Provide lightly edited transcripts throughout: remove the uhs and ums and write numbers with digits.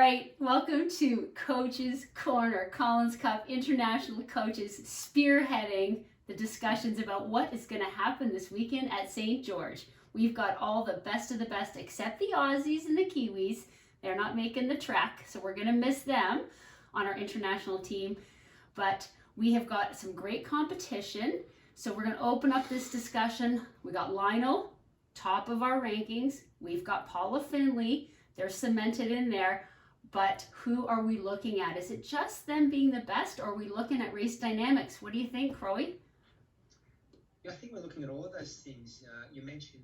right, welcome to Coach's Corner, Collins Cup International Coaches spearheading the discussions about what is going to happen this weekend at St. George. We've got all the best of the best except the Aussies and the Kiwis. They're not making the trek, so we're going to miss them on our international team. But we have got some great competition, so we're going to open up this discussion. We got Lionel, top of our rankings. We've got Paula Finley. They're cemented in there. But who are we looking at? Is it just them being the best, or are we looking at race dynamics? What do you think, Crowe? Yeah, I think we're looking at all of those things. You mentioned,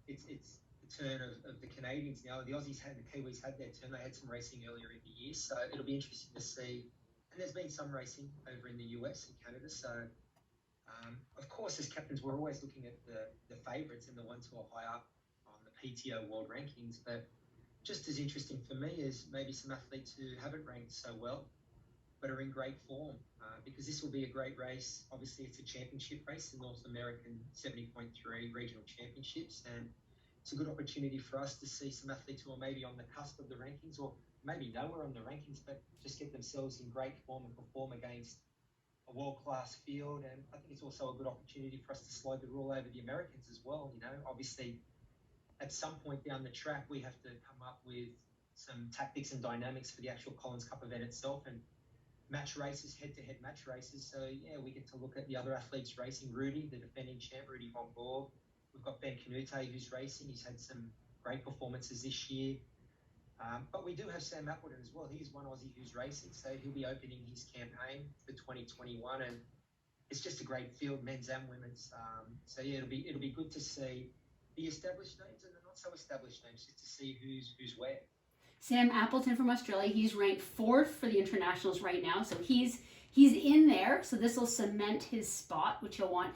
it's the turn of the Canadians now. The Aussies and the Kiwis had their turn. They had some racing earlier in the year, so it'll be interesting to see. And there's been some racing over in the US and Canada. So, of course, as captains, we're always looking at the favourites and the ones who are high up on the PTO World Rankings. But just as interesting for me is maybe some athletes who haven't ranked so well, but are in great form, because this will be a great race. Obviously, it's a championship race, the North American 70.3 regional championships, and it's a good opportunity for us to see some athletes who are maybe on the cusp of the rankings, or maybe nowhere on the rankings, but just get themselves in great form and perform against a world-class field. And I think it's also a good opportunity for us to slide the rule over the Americans as well. Obviously, at some point down the track, we have to come up with some tactics and dynamics for the actual Collins Cup event itself, and match races, head-to-head match races. So, yeah, we get to look at the other athletes racing. Rudy, the defending champ, Rudy Von Borg. We've got Ben Canute, who's racing. He's had some great performances this year. But we do have Sam Appleton as well. He's one Aussie who's racing, so he'll be opening his campaign for 2021. And it's just a great field, men's and women's. So, yeah, it'll be good to see the established names and the not so established names, just to see who's where. Sam Appleton from Australia, he's ranked 4th for the internationals right now, so he's in there. So this will cement his spot, which he'll want.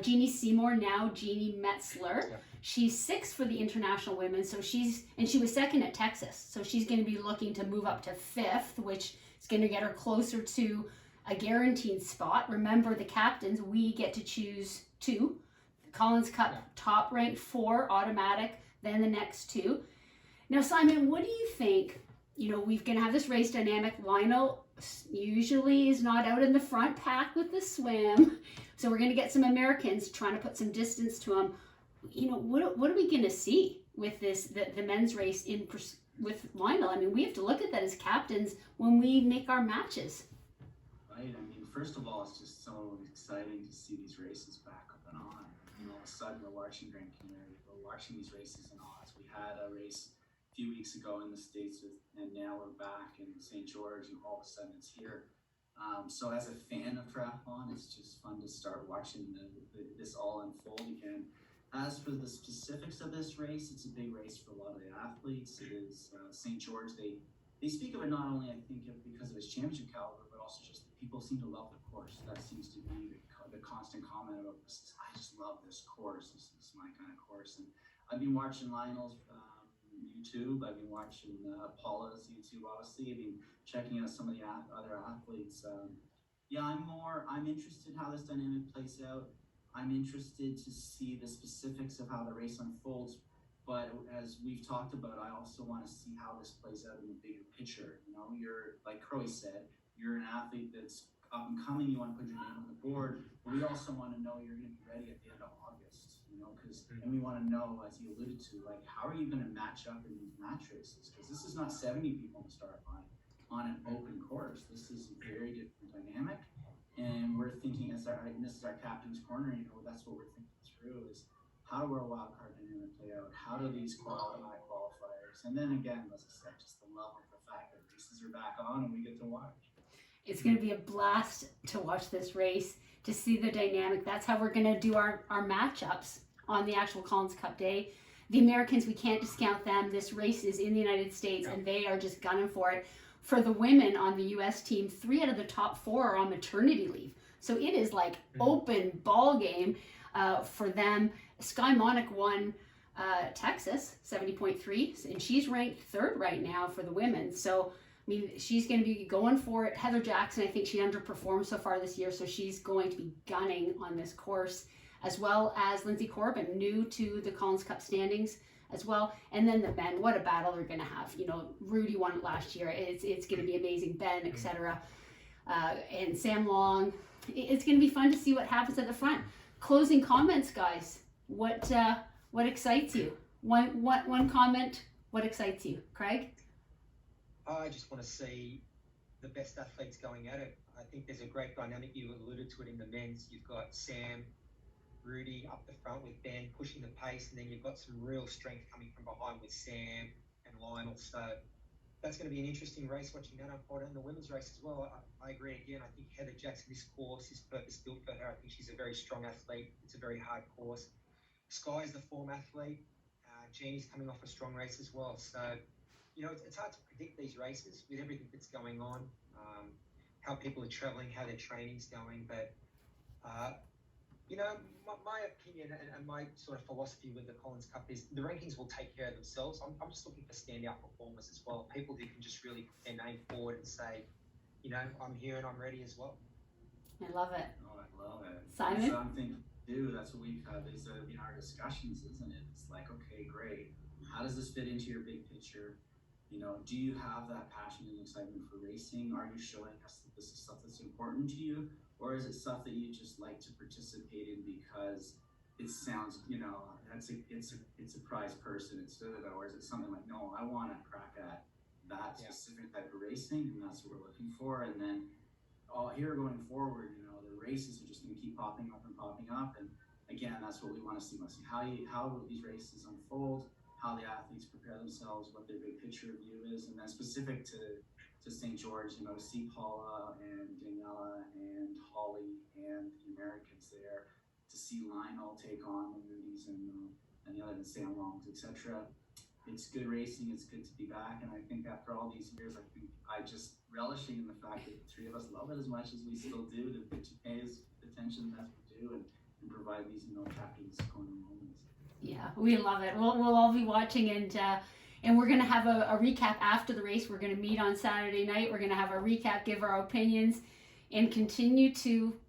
Jeannie Seymour, now Jeannie Metzler, yeah. She's 6th for the international women, so she was 2nd at Texas, so she's going to be looking to move up to 5th, which is going to get her closer to a guaranteed spot. Remember, the captains, we get to choose 2. Collins Cup, yeah. Top ranked 4 automatic, then the next 2. Now, Simon, what do you think? We're going to have this race dynamic. Lionel usually is not out in the front pack with the swim. So we're going to get some Americans trying to put some distance to them. What are we going to see with this, the men's race with Lionel? I mean, we have to look at that as captains when we make our matches. Right. I mean, first of all, it's just so exciting to see these races back up and on. All of a sudden, we're watching Grand Canary. We're watching these races in Oz. We had a race few weeks ago in the States, and now we're back in St. George, and all of a sudden it's here. So as a fan of triathlon, it's just fun to start watching this all unfold again. As for the specifics of this race, it's a big race for a lot of the athletes. It is St. George. They speak of it not only, I think, because of its championship caliber, but also just people seem to love the course. That seems to be the constant comment about this. I just love this course. This is my kind of course. And I've been watching Lionel's YouTube. I've been watching Paula's YouTube, obviously. I've been checking out some of the other athletes. I'm interested in how this dynamic plays out. I'm interested to see the specifics of how the race unfolds. But as we've talked about, I also want to see how this plays out in the bigger picture. You're, like Crowe said, you're an athlete that's up and coming. You want to put your name on the board. But we also want to know you're going to be ready at the end of August. And we want to know, as you alluded to, how are you going to match up in these match races? Because this is not 70 people on the start line on an open course. This is a very different dynamic. And we're thinking, this is our captain's corner, that's what we're thinking through is how do our wild card dynamic play out? How do these qualify qualifiers? And then again, as I said, just the love of the fact that races are back on and we get to watch. It's going to be a blast to watch this race, to see the dynamic. That's how we're going to do our matchups on the actual Collins Cup day. The Americans, we can't discount them. This race is in the United States, and they are just gunning for it. For the women on the U.S. team, 3 out of the top 4 are on maternity leave. So it is like open ball game for them. Sky Monic won Texas, 70.3, and she's ranked 3rd right now for the women. So, I mean, she's going to be going for it. Heather Jackson, I think she underperformed so far this year, so she's going to be gunning on this course, as well as Lindsay Corbin, new to the Collins Cup standings as well. And then the men, what a battle they're going to have. You know, Rudy won it last year. It's going to be amazing. Ben, etc. And Sam Long. It's going to be fun to see what happens at the front. Closing comments, guys. What excites you? One comment. What excites you, Craig? I just want to see the best athletes going at it. I think there's a great dynamic. You alluded to it in the men's. You've got Sam, Rudy up the front with Ben pushing the pace, and then you've got some real strength coming from behind with Sam and Lionel. So that's going to be an interesting race watching that unfold, and the women's race as well. I agree again. I think Heather Jackson, this course is purpose-built for her. I think she's a very strong athlete. It's a very hard course. Sky is the form athlete. Jeannie's coming off a strong race as well. So, you know, it's hard to predict these races with everything that's going on, how people are traveling, how their training's going. But, you know, my opinion and my sort of philosophy with the Collins Cup is the rankings will take care of themselves. I'm just looking for standout performers as well, people who can just really put their name forward and say, you know, I'm here and I'm ready as well. I love it. Oh, I love it. Simon? It's something to do. That's what we've had is in our discussions, isn't it? It's like, okay, great. How does this fit into your big picture? You know, do you have that passion and excitement for racing? Are you showing us that this is stuff that's important to you? Or is it stuff that you just like to participate in because it sounds, you know, it's a prize person, or is it something like, no, I want to crack at that specific type of racing, and that's what we're looking for. And then here going forward, you know, the races are just going to keep popping up, and again, that's what we want to see. How these races unfold, how the athletes prepare themselves, what their big picture view is, and then specific to St. George, you know, to see Paula and Daniela and Holly and the Americans there, to see Lionel take on the Moody's and the other Sam Longs, etc. It's good racing. It's good to be back, and I think after all these years, I just relishing in the fact that the three of us love it as much as we still do, to pay as attention as we do, and provide these, you know, captain's corner moments. Yeah, we love it. We'll all be watching, and we're gonna have a recap after the race. We're gonna meet on Saturday night. We're gonna have a recap, give our opinions, and continue to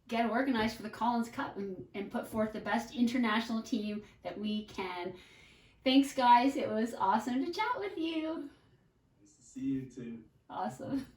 get organized for the Collins Cup and put forth the best international team that we can. Thanks, guys. It was awesome to chat with you. Nice to see you too. Awesome.